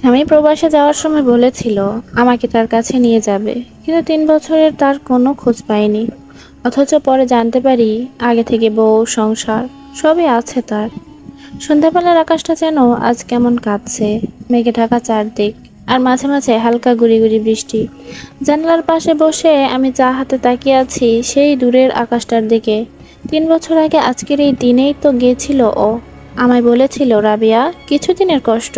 আমি প্রবাসে যাওয়ার সময় বলেছিল আমাকে তার কাছে নিয়ে যাবে, কিন্তু 3 বছরের তার কোনো খোঁজ পাইনি। অথচ পরে জানতে পারি আগে থেকে বউ, সংসার সবই আছে তার। সন্ধ্যাবেলার আকাশটা যেন আজ কেমন কাঁদছে, মেঘে ঢাকা চারদিক, আর মাঝে মাঝে হালকা গুড়ি গুড়ি বৃষ্টি। জানলার পাশে বসে আমি চা হাতে তাকিয়ে আছি সেই দূরের আকাশটার দিকে। 3 বছর আগে আজকের এই দিনেই তো গেছিল ও। আমায় বলেছিল, রাবিয়া, কিছুদিনের কষ্ট,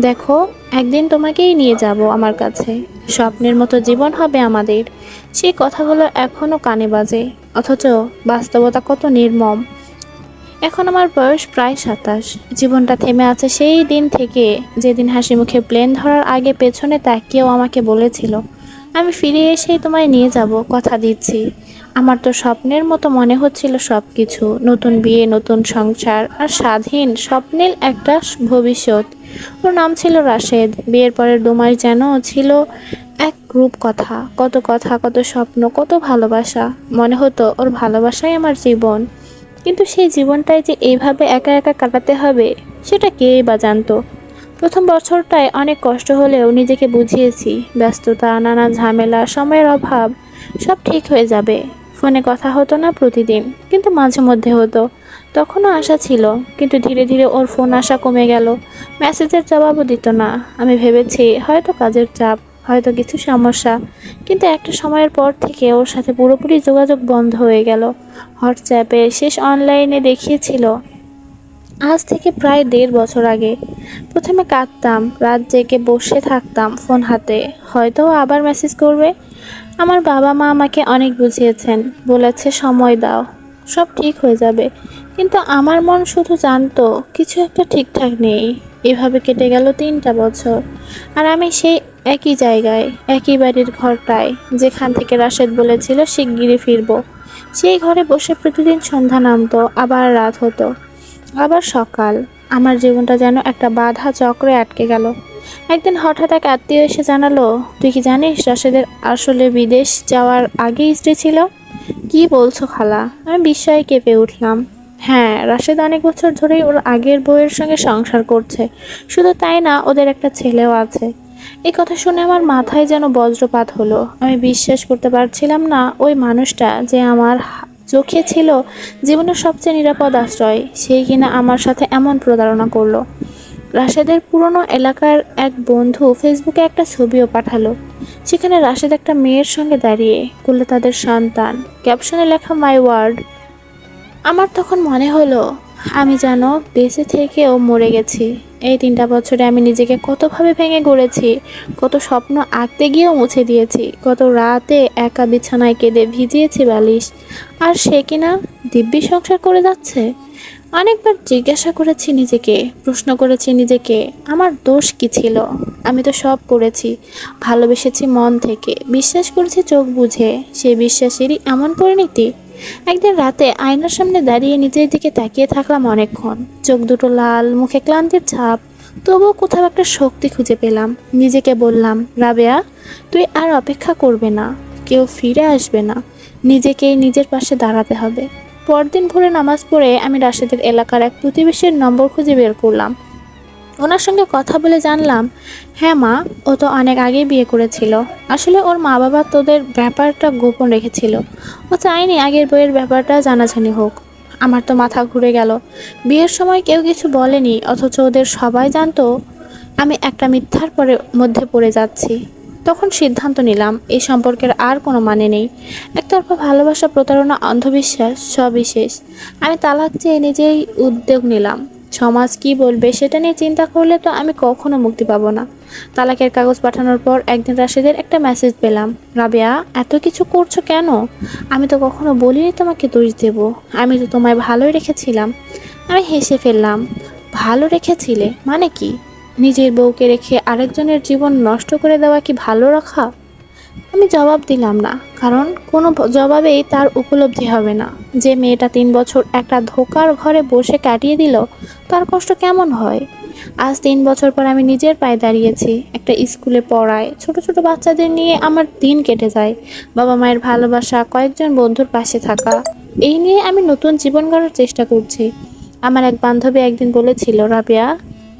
দেখো একদিন তোমাকেই নিয়ে যাব আমার কাছে, স্বপ্নের মতো জীবন হবে আমাদের। সেই কথাগুলো এখনো কানে বাজে, অথচ বাস্তবতা কত নির্মম। এখন আমার বয়স প্রায় 27। জীবনটা থেমে আছে সেই দিন থেকে, যেদিন হাসি মুখে প্লেন ধরার আগে পেছনে তাকিয়েও আমাকে বলেছিল, আমি ফিরে এসেই তোমায় নিয়ে যাব, কথা দিচ্ছি। আমার তো স্বপ্নের মতো মনে হচ্ছিল সব কিছু, নতুন বিয়ে, নতুন সংসার, আর স্বাধীন স্বপ্নের একটা ভবিষ্যৎ। ওর নাম ছিল রাশেদ। বিয়ের পরের 2 মাস যেন ছিল এক গ্রুপ কথা, কথা, কত স্বপ্ন, কত ভালোবাসা। মনে হতো ওর ভালোবাসাই আমার জীবন। কিন্তু সেই জীবনটাই যে এইভাবে একা একা কাটাতে হবে, সেটা কেই বা জানতো। প্রথম বছরটায় অনেক কষ্ট হলেও নিজেকে বুঝিয়েছি, ব্যস্ততা, নানা ঝামেলা, সময়ের অভাব, সব ঠিক হয়ে যাবে। ফোনে কথা হতো না প্রতিদিন, কিন্তু মাঝে মধ্যে হতো। তখনও আশা ছিল, কিন্তু ধীরে ধীরে ওর ফোন আসা কমে গেল। মেসেজের জবাবও দিত না। আমি ভেবেছি হয়তো কাজের চাপ, হয়তো কিছু সমস্যা। কিন্তু একটা সময়ের পর থেকে ওর সাথে পুরোপুরি যোগাযোগ বন্ধ হয়ে গেল। হোয়াটসঅ্যাপে শেষ অনলাইনে দেখিয়েছিল আজ থেকে প্রায় 1.5 বছর আগে। প্রথমে কাঁদতাম, রাত জেগে বসে থাকতাম ফোন হাতে, হয়তো ও আবার মেসেজ করবে। আমার বাবা মা আমাকে অনেক বুঝিয়েছেন, বলেছে সময় দাও, সব ঠিক হয়ে যাবে। কিন্তু আমার মন শুধু জানতো কিছু একটা ঠিকঠাক নেই। এভাবে কেটে গেল 3টা বছর, আর আমি সেই একই জায়গায়, একই বাড়ির ঘরটায়, যেখান থেকে রাশেদ বলেছিল শিগগিরই ফিরবো। সেই ঘরে বসে প্রতিদিন সন্ধ্যা নামতো, আবার রাত হতো, আবার সকাল। আমার জীবনটা যেন একটা বাঁধা চক্রে আটকে গেল। একদিন হঠাৎ এক আত্মীয় এসে জানালো, তুই কি জানিস রাশেদের আসলে বিদেশ যাওয়ার আগেই স্ত্রী ছিল? কি বলছো খালা? আমি বিস্ময়ে কেঁপে উঠলাম। হ্যাঁ, রাশেদ অনেক বছর ধরেই ওর আগের বউয়ের সঙ্গে সংসার করছে। শুধু তাই না, ওদের একটা ছেলেও আছে। এই কথা শুনে আমার মাথায় যেন বজ্রপাত হলো। আমি বিশ্বাস করতে পারছিলাম না ওই মানুষটা যে আমার চোখে ছিল জীবনের সবচেয়ে নিরাপদ আশ্রয়, সেই কিনা আমার সাথে এমন প্রতারণা করলো। রাশেদের পুরনো এলাকার এক বন্ধু ফেসবুকে একটা ছবিও পাঠালো। সেখানে রাশেদ একটা মেয়ের সঙ্গে দাঁড়িয়ে, কোলে তাদের সন্তান, ক্যাপশনে লেখা মাই ওয়ার্ড। আমার তখন মনে হলো আমি যেন বেঁচে থেকেও মরে গেছি। এই 3টা বছরে আমি নিজেকে কতভাবে ভেঙে গড়েছি, কত স্বপ্ন আঁকতে গিয়েও মুছে দিয়েছি, কত রাতে একা বিছানায় কেঁদে ভিজিয়েছি বালিশ। আর সে কিনা দিব্যি সংসার করে যাচ্ছে। অনেকবার জিজ্ঞাসা করেছি নিজেকে, প্রশ্ন করেছি নিজেকে, আমার দোষ কি ছিল? আমি তো সব করেছি, ভালোবেসেছি মন থেকে, বিশ্বাস করেছি চোখ বুঝে, সেই বিশ্বাসেরই এমন পরিণতি। একদিন রাতে আয়নার সামনে দাঁড়িয়ে নিজের দিকে তাকিয়ে থাকলাম অনেকক্ষণ। চোখ দুটো লাল, মুখে ক্লান্তির ছাপ, তবুও কোথাও একটা শক্তি খুঁজে পেলাম। নিজেকে বললাম, রাবেয়া, তুই আর অপেক্ষা করবে না, কেউ ফিরে আসবে না, নিজেকেই নিজের পাশে দাঁড়াতে হবে। পরদিন ভোরে নামাজ পড়ে আমি রাশেদের এলাকার এক প্রতিবেশীর নম্বর খুঁজে বের করলাম। ওনার সঙ্গে কথা বলে জানলাম, হ্যাঁ মা, ও তো অনেক আগেই বিয়ে করেছিল। আসলে ওর মা বাবা তোদের ব্যাপারটা গোপন রেখেছিল। ও চায়নি আগের বইয়ের ব্যাপারটা জানাজানি হোক। আমার তো মাথা ঘুরে গেল। বিয়ের সময় কেউ কিছু বলেনি, অথচ ওদের সবাই জানতো আমি একটা মিথ্যার মধ্যে পড়ে যাচ্ছি। তখন সিদ্ধান্ত নিলাম এই সম্পর্কের আর কোনো মানে নেই। একতরফা ভালোবাসা, প্রতারণা, অন্ধবিশ্বাস সবই শেষ। আমি তালাক চেয়ে নিজেই উদ্যোগ নিলাম। সমাজ কি বলবে সেটা নিয়ে চিন্তা করলে তো আমি কখনো মুক্তি পাবো না। তালাকের কাগজ পাঠানোর পর একদিন রাশেদের একটা মেসেজ পেলাম, রাবেয়া, এত কিছু করছো কেন? আমি তো কখনো বলিনি তোমাকে দোষ দেব, আমি তো তোমায় ভালোই রেখেছিলাম। আমি হেসে ফেললাম। ভালো রেখেছিলে মানে কি? নিজের বউকে রেখে আরেকজনের জীবন নষ্ট করে দেওয়া কি ভালো রাখা? আমি জবাব দিলাম না, কারণ কোনো জবাবেই তার উপলব্ধি হবে না। যে মেয়েটা 3 বছর একটা ধোকার ঘরে বসে কাটিয়ে দিল, তার কষ্ট কেমন হয়। আজ 3 বছর পর আমি নিজের পায়ে দাঁড়িয়েছি, একটা স্কুলে পড়ায়, ছোট ছোট বাচ্চাদের নিয়ে আমার দিন কেটে যায়। বাবা মায়ের ভালোবাসা, কয়েকজন বন্ধুর পাশে থাকা, এই নিয়ে আমি নতুন জীবন গড়ার চেষ্টা করছি। আমার এক বান্ধবী একদিন বলেছিল, রাবেয়া,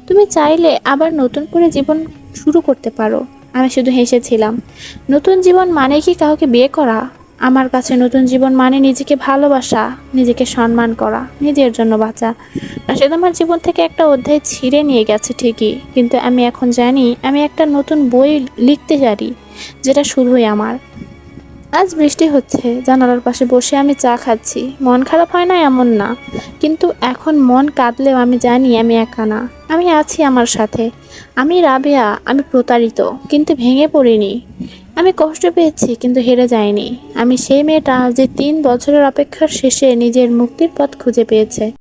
তুমি চাইলে আবার নতুন করে জীবন শুরু করতে পারো। আমি শুধু হেসেছিলাম। নতুন জীবন মানে কি কাউকে বিয়ে করা? আমার কাছে নতুন জীবন মানে নিজেকে ভালোবাসা, নিজেকে সম্মান করা, নিজের জন্য বাঁচা। রাশেদ আমার জীবন থেকে একটা অধ্যায় ছিঁড়ে নিয়ে গেছে ঠিকই, কিন্তু আমি এখন জানি আমি একটা নতুন বই লিখতে পারি, যেটা শুধুই আমার। আজ বৃষ্টি হচ্ছে, জানালার পাশে বসে আমি চা খাচ্ছি। মন খারাপ হয় না এমন না, কিন্তু এখন মন কাঁদলেও আমি জানি আমি একা না। আমি আছি আমার সাথে। আমি রাবেয়া, আমি প্রতারিত কিন্তু ভেঙে পড়িনি। আমি কষ্ট পেয়েছি কিন্তু হেরে যাইনি। আমি সেই মেয়েটা যে 3 বছরের অপেক্ষার শেষে নিজের মুক্তির পথ খুঁজে পেয়েছে।